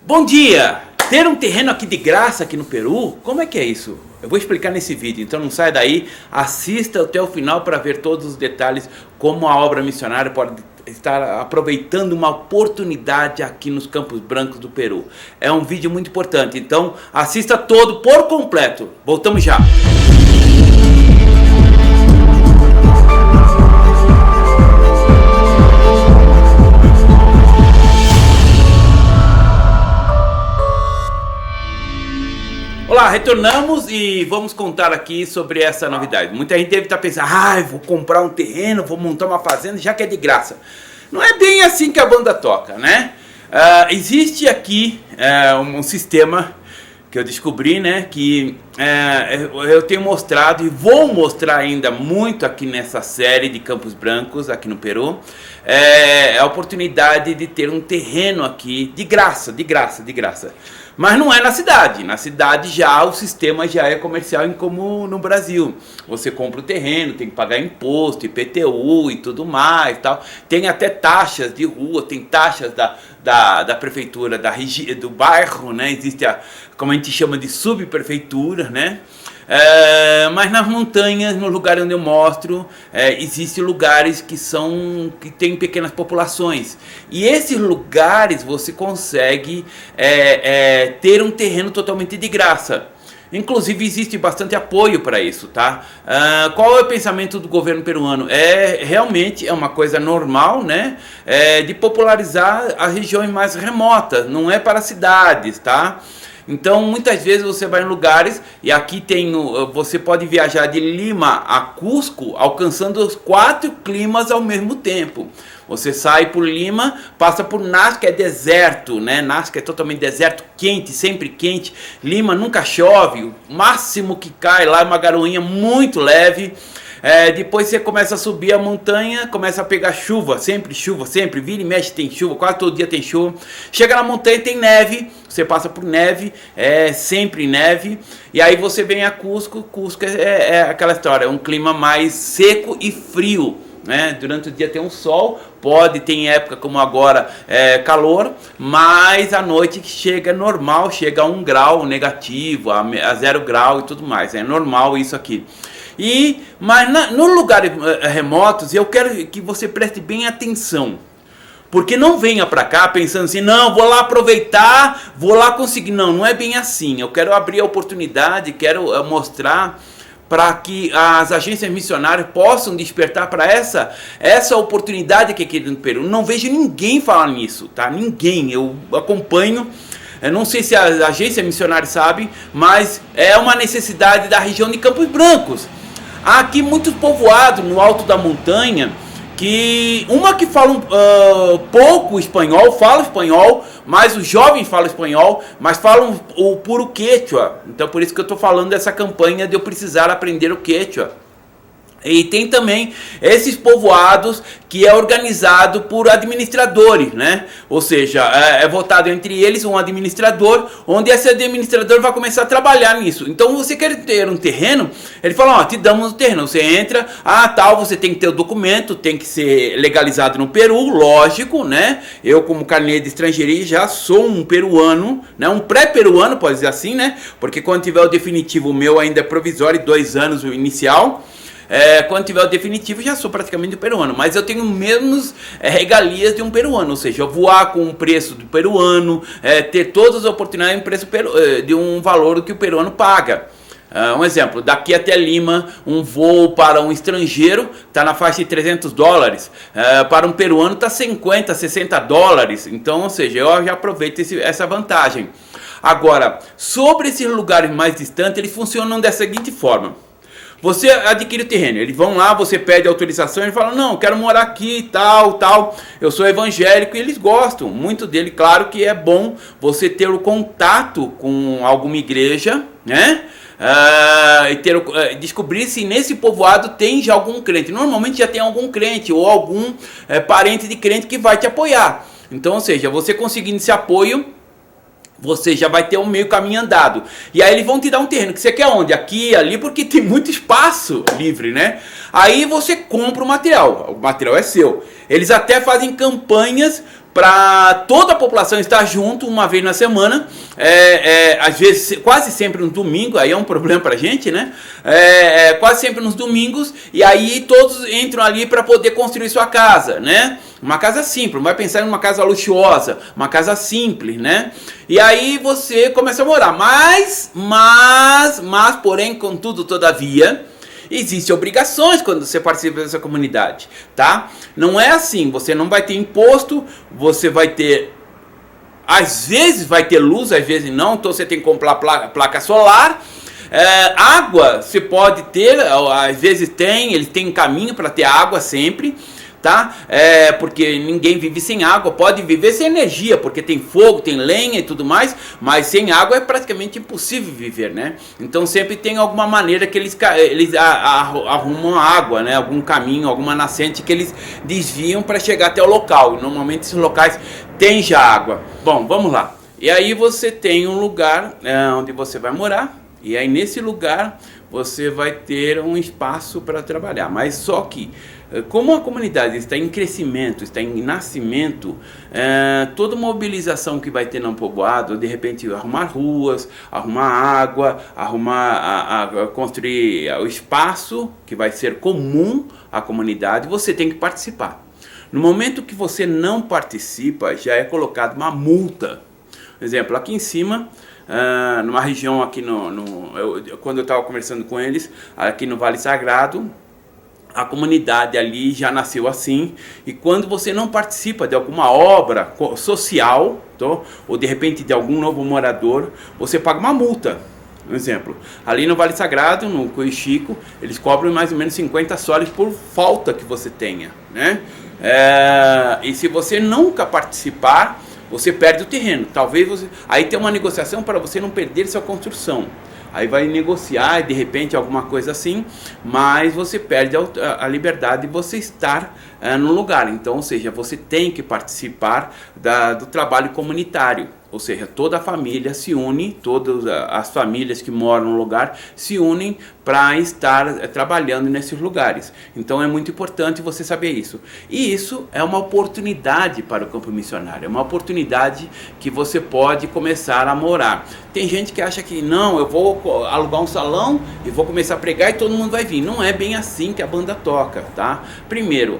Bom dia! Ter um terreno aqui de graça aqui no Peru, como é que é isso? Eu vou explicar nesse vídeo, então não sai daí, assista até o final para ver todos os detalhes, como a obra missionária pode estar aproveitando uma oportunidade aqui nos Campos Brancos do Peru. É um vídeo muito importante, então assista todo por completo. Voltamos já! Olá, retornamos e vamos contar aqui sobre essa novidade. Muita gente deve estar pensando, vou comprar um terreno, vou montar uma fazenda, já que é de graça. Não é bem assim que a banda toca, né? Existe aqui um sistema que eu descobri, né? Que eu tenho mostrado e vou mostrar ainda muito aqui nessa série de Campos Brancos, aqui no Peru. A oportunidade de ter um terreno aqui de graça. Mas não é na cidade já o sistema já é comercial como no Brasil. Você compra o terreno, tem que pagar imposto, IPTU e tudo mais tal. Tem até taxas de rua, tem taxas da prefeitura, do bairro, né? Existe como a gente chama de subprefeitura, né? Mas nas montanhas, no lugar onde eu mostro, existem lugares que tem pequenas populações. E esses lugares você consegue ter um terreno totalmente de graça. Inclusive existe bastante apoio para isso, tá? Qual é o pensamento do governo peruano? Realmente é uma coisa normal, né? De popularizar as regiões mais remotas, não é para cidades, tá? Então muitas vezes você vai em lugares e aqui você pode viajar de Lima a Cusco alcançando os 4 climas ao mesmo tempo. Você sai por Lima, passa por Nazca, é deserto, né? Nazca é totalmente deserto, quente, sempre quente. Lima nunca chove, o máximo que cai lá é uma garoinha muito leve. Depois você começa a subir a montanha, começa a pegar chuva, sempre, vira e mexe tem chuva, quase todo dia tem chuva. Chega na montanha tem neve, você passa por neve, sempre neve. E aí você vem a Cusco, Cusco é aquela história, é um clima mais seco e frio, né? Durante o dia tem um sol, tem época como agora calor, mas à noite chega normal, chega a 1 grau negativo, a 0 grau e tudo mais, é normal isso aqui. Mas nos lugares remotos eu quero que você preste bem atenção, porque não venha para cá pensando assim, não, vou lá aproveitar, vou lá conseguir, não é bem assim. Eu quero abrir a oportunidade, quero mostrar para que as agências missionárias possam despertar para essa oportunidade que é aqui no Peru. Não vejo ninguém falar nisso, tá? Ninguém, eu acompanho. Eu não sei se as agências missionárias sabem, mas é uma necessidade da região de Campos Brancos. Há aqui muitos povoados no alto da montanha, que falam pouco espanhol, falam espanhol, mas os jovens falam espanhol, mas falam o puro quechua. Então por isso que eu estou falando dessa campanha de eu precisar aprender o quechua. E tem também esses povoados que é organizado por administradores, né? Ou seja, é votado entre eles um administrador, onde esse administrador vai começar a trabalhar nisso. Então você quer ter um terreno, ele fala, te damos um terreno, você entra, você tem que ter o documento, tem que ser legalizado no Peru, lógico, né? Eu como carnê de estrangeirismo já sou um peruano, né? Um pré-peruano, pode dizer assim, né? Porque quando tiver o definitivo, o meu ainda é provisório, 2 anos o inicial. Quando tiver o definitivo, já sou praticamente um peruano, mas eu tenho menos regalias de um peruano, ou seja, eu voar com o preço do peruano, ter todas as oportunidades de um valor que o peruano paga. Um exemplo, daqui até Lima, um voo para um estrangeiro está na faixa de $300, para um peruano está 50, $60, então, ou seja, eu já aproveito essa vantagem. Agora, sobre esses lugares mais distantes, eles funcionam da seguinte forma. Você adquire o terreno, eles vão lá, você pede autorização, ele fala, não, quero morar aqui, tal, eu sou evangélico, e eles gostam muito dele. Claro que é bom você ter o contato com alguma igreja, né? Descobrir se nesse povoado tem já algum crente. Normalmente já tem algum crente ou algum parente de crente que vai te apoiar. Então, ou seja, você conseguindo esse apoio, você já vai ter um meio caminho andado. E aí eles vão te dar um terreno, que você quer onde? Aqui, ali, porque tem muito espaço livre, né? Aí você compra o material é seu. Eles até fazem campanhas para toda a população estar junto uma vez na semana, às vezes quase sempre no domingo, aí é um problema para a gente, né? Quase sempre nos domingos, e aí todos entram ali para poder construir sua casa, né? Uma casa simples, não vai pensar em uma casa luxuosa, uma casa simples, né? E aí você começa a morar, mas porém, contudo, todavia, existem obrigações quando você participa dessa comunidade, tá? Não é assim, você não vai ter imposto, você vai ter, às vezes vai ter luz, às vezes não, então você tem que comprar placa solar. Água você pode ter, às vezes tem, eles têm caminho para ter água sempre, tá? Porque ninguém vive sem água, pode viver sem energia, porque tem fogo, tem lenha e tudo mais, mas sem água é praticamente impossível viver, né? Então sempre tem alguma maneira que eles arrumam água, né? Algum caminho, alguma nascente que eles desviam para chegar até o local, e normalmente esses locais têm já água. Bom, vamos lá. E aí você tem um lugar onde você vai morar, e aí nesse lugar você vai ter um espaço para trabalhar, mas só que como a comunidade está em crescimento, está em nascimento, toda mobilização que vai ter no povoado, de repente arrumar ruas, arrumar água, construir o espaço que vai ser comum à comunidade, você tem que participar. No momento que você não participa, já é colocada uma multa. Por exemplo, aqui em cima, numa região aqui quando eu estava conversando com eles, aqui no Vale Sagrado, a comunidade ali já nasceu assim, e quando você não participa de alguma obra social, ou de repente de algum novo morador, você paga uma multa. Um exemplo, ali no Vale Sagrado, no Coixico, eles cobram mais ou menos 50 soles por falta que você tenha, né? E se você nunca participar, você perde o terreno. Talvez aí tem uma negociação para você não perder sua construção. Aí vai negociar, de repente, alguma coisa assim, mas você perde a liberdade de você estar no lugar. Então, ou seja, você tem que participar do trabalho comunitário. Ou seja, toda a família se une, todas as famílias que moram no lugar se unem para estar trabalhando nesses lugares. Então é muito importante você saber isso. E isso é uma oportunidade para o campo missionário, é uma oportunidade que você pode começar a morar. Tem gente que acha que não, eu vou alugar um salão e vou começar a pregar e todo mundo vai vir. Não é bem assim que a banda toca, tá? Primeiro,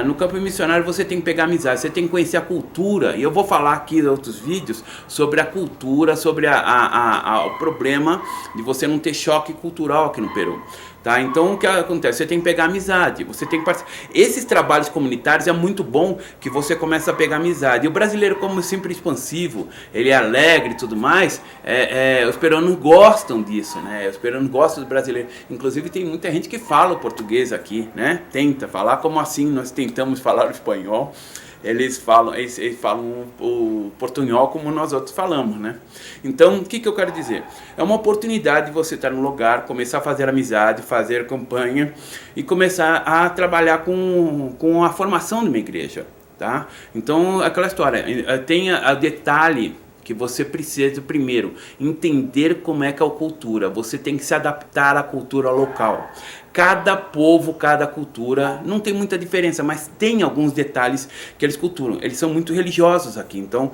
no campo missionário você tem que pegar amizade, você tem que conhecer a cultura. E eu vou falar aqui em outros vídeos sobre a cultura, sobre o problema de você não ter choque cultural aqui no Peru. Tá? Então o que acontece? Você tem que pegar amizade, você tem que participar. Esses trabalhos comunitários é muito bom que você começa a pegar amizade. E o brasileiro, como sempre expansivo, ele é alegre e tudo mais, os peruanos gostam disso, né? Os peruanos gostam do brasileiro. Inclusive tem muita gente que fala o português aqui, né? Tenta falar, como assim nós tentamos falar o espanhol. Eles falam o portunhol como nós outros falamos, né? Então, o que eu quero dizer? É uma oportunidade de você estar no lugar, começar a fazer amizade, fazer campanha e começar a trabalhar com a formação de uma igreja, tá? Então, aquela história, tem o detalhe que você precisa, primeiro, entender como é que é a cultura. Você tem que se adaptar à cultura local. Cada povo, cada cultura, não tem muita diferença, mas tem alguns detalhes que eles culturam. Eles são muito religiosos aqui, então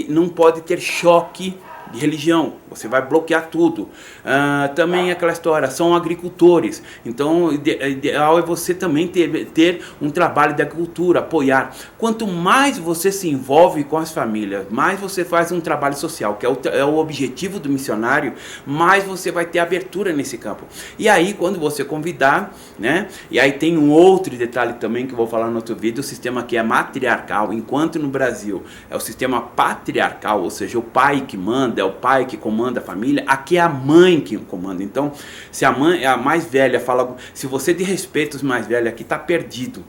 não pode ter choque de religião, você vai bloquear tudo. Também aquela história, são agricultores, então o ideal é você também ter um trabalho de agricultura, apoiar. Quanto mais você se envolve com as famílias, mais você faz um trabalho social, que é o objetivo do missionário, mais você vai ter abertura nesse campo. E aí quando você convidar, né? E aí tem um outro detalhe também que eu vou falar no outro vídeo, o sistema que é matriarcal, enquanto no Brasil é o sistema patriarcal, ou seja, o pai que manda, é o pai que comanda a família, aqui é a mãe que comanda. Então, se a mãe, a mais velha, fala, se você desrespeita os mais velhos, aqui está perdido.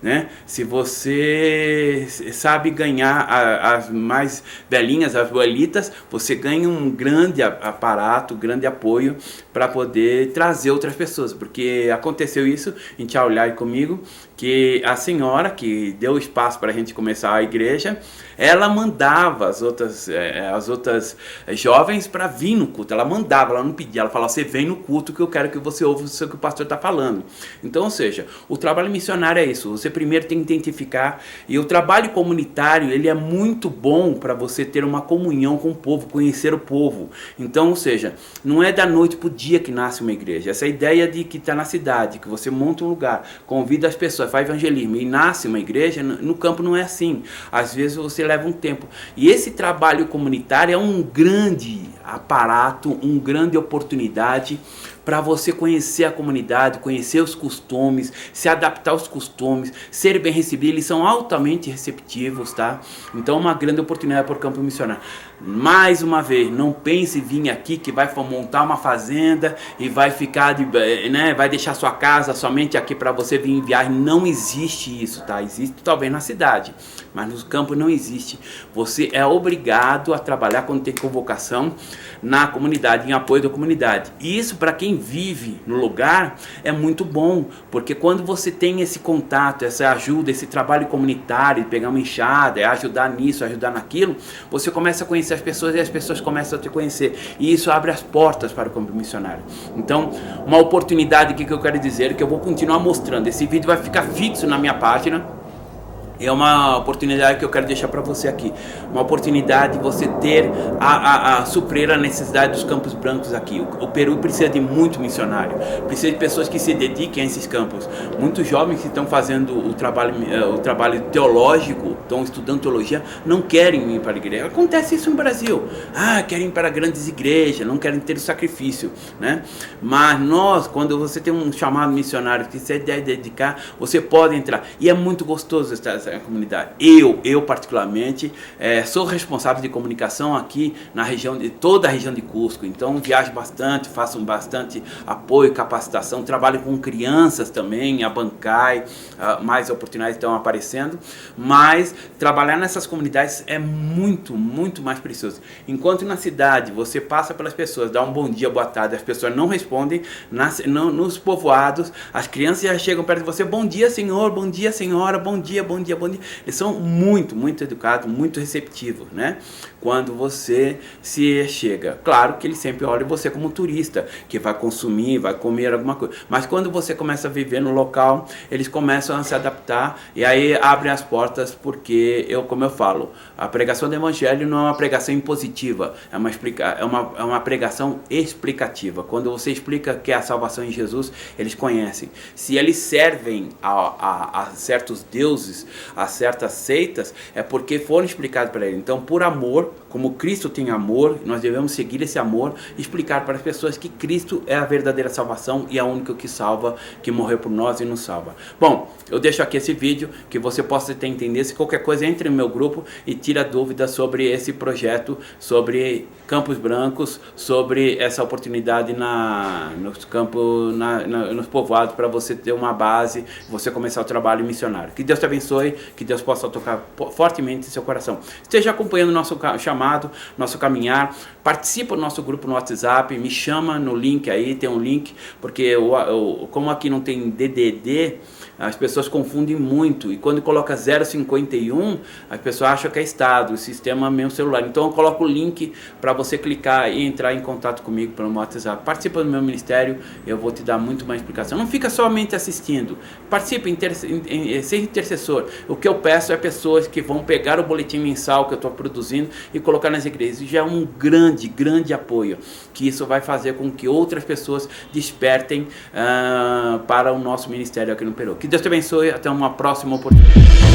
Né? Se você sabe ganhar as mais velhinhas, as abuelitas, você ganha um grande aparato, grande apoio para poder trazer outras pessoas, porque aconteceu isso em Chaulhai comigo, que a senhora que deu espaço para a gente começar a igreja, ela mandava as outras jovens para vir no culto, ela mandava, ela não pedia, ela falava, você vem no culto que eu quero que você ouça o que o pastor está falando. Então, ou seja, o trabalho missionário é isso, você você primeiro tem que identificar. E o trabalho comunitário, ele é muito bom para você ter uma comunhão com o povo, conhecer o povo. Então, ou seja, não é da noite para o dia que nasce uma igreja. Essa ideia de que está na cidade, que você monta um lugar, convida as pessoas, faz evangelismo e nasce uma igreja, no campo não é assim. Às vezes você leva um tempo. E esse trabalho comunitário é um grande aparato, uma grande oportunidade para você conhecer a comunidade, conhecer os costumes, se adaptar aos costumes, ser bem recebido. Eles são altamente receptivos, tá? Então é uma grande oportunidade para o campo missionário. Mais uma vez, não pense em vir aqui que vai montar uma fazenda e vai ficar, vai deixar sua casa somente aqui para você vir em viagem. Não existe isso, tá? Existe talvez na cidade, mas no campo não existe. Você é obrigado a trabalhar quando tem convocação na comunidade, em apoio da comunidade. E isso, para quem vive no lugar, é muito bom, porque quando você tem esse contato, essa ajuda, esse trabalho comunitário, pegar uma enxada, ajudar nisso, ajudar naquilo, você começa a conhecer as pessoas e as pessoas começam a te conhecer. E isso abre as portas para o campo missionário. Então, uma oportunidade que eu quero dizer, que eu vou continuar mostrando. Esse vídeo vai ficar fixo na minha página. É uma oportunidade que eu quero deixar para você aqui. Uma oportunidade de você ter a suprir a necessidade dos campos brancos aqui. O Peru precisa de muito missionário. Precisa de pessoas que se dediquem a esses campos. Muitos jovens que estão fazendo o trabalho teológico, estão estudando teologia, não querem ir para a igreja. Acontece isso no Brasil. Querem ir para grandes igrejas, não querem ter o sacrifício, né? Mas nós, quando você tem um chamado missionário que você deve dedicar, você pode entrar. E é muito gostoso estar comunidade. Eu particularmente sou responsável de comunicação aqui na região de toda a região de Cusco. Então viajo bastante, faço bastante apoio, capacitação, trabalho com crianças também, a Bancai, mais oportunidades estão aparecendo, mas trabalhar nessas comunidades é muito, muito mais precioso. Enquanto na cidade você passa pelas pessoas, dá um bom dia, boa tarde, as pessoas não respondem, nos povoados as crianças já chegam perto de você, bom dia senhor, bom dia senhora, bom dia, bom dia. Eles são muito, muito educados, muito receptivos, né? Quando você se chega. Claro que eles sempre olham você como turista, que vai consumir, vai comer alguma coisa. Mas quando você começa a viver no local, eles começam a se adaptar e aí abrem as portas, porque, como eu falo, a pregação do evangelho não é uma pregação impositiva, é uma pregação explicativa. Quando você explica que é a salvação em Jesus, eles conhecem. Se eles servem a certos deuses, a certas seitas, é porque foram explicados para ele. Então, por amor, como Cristo tem amor, nós devemos seguir esse amor e explicar para as pessoas que Cristo é a verdadeira salvação e é a única que salva, que morreu por nós e nos salva. Bom, eu deixo aqui esse vídeo que você possa ter entendido. Se qualquer coisa, entre no meu grupo e tira dúvidas sobre esse projeto, sobre Campos Brancos, sobre essa oportunidade nos campos, nos povoados, para você ter uma base, você começar o trabalho missionário. Que Deus te abençoe, que Deus possa tocar fortemente em seu coração. Esteja acompanhando nosso chamado, nosso caminhar, participa do nosso grupo no WhatsApp, me chama no link aí, tem um link, porque como aqui não tem DDD, as pessoas confundem muito, e quando coloca 051, as pessoas acham que é estado, o sistema mesmo celular. Então eu coloco o link para você clicar e entrar em contato comigo pelo WhatsApp. Participa do meu ministério, eu vou te dar muito mais explicação. Não fica somente assistindo, participe, seja intercessor. O que eu peço é pessoas que vão pegar o boletim mensal que eu estou produzindo e colocar nas igrejas. Isso já é um grande, grande apoio, que isso vai fazer com que outras pessoas despertem para o nosso ministério aqui no Peru. Que Deus te abençoe, até uma próxima oportunidade.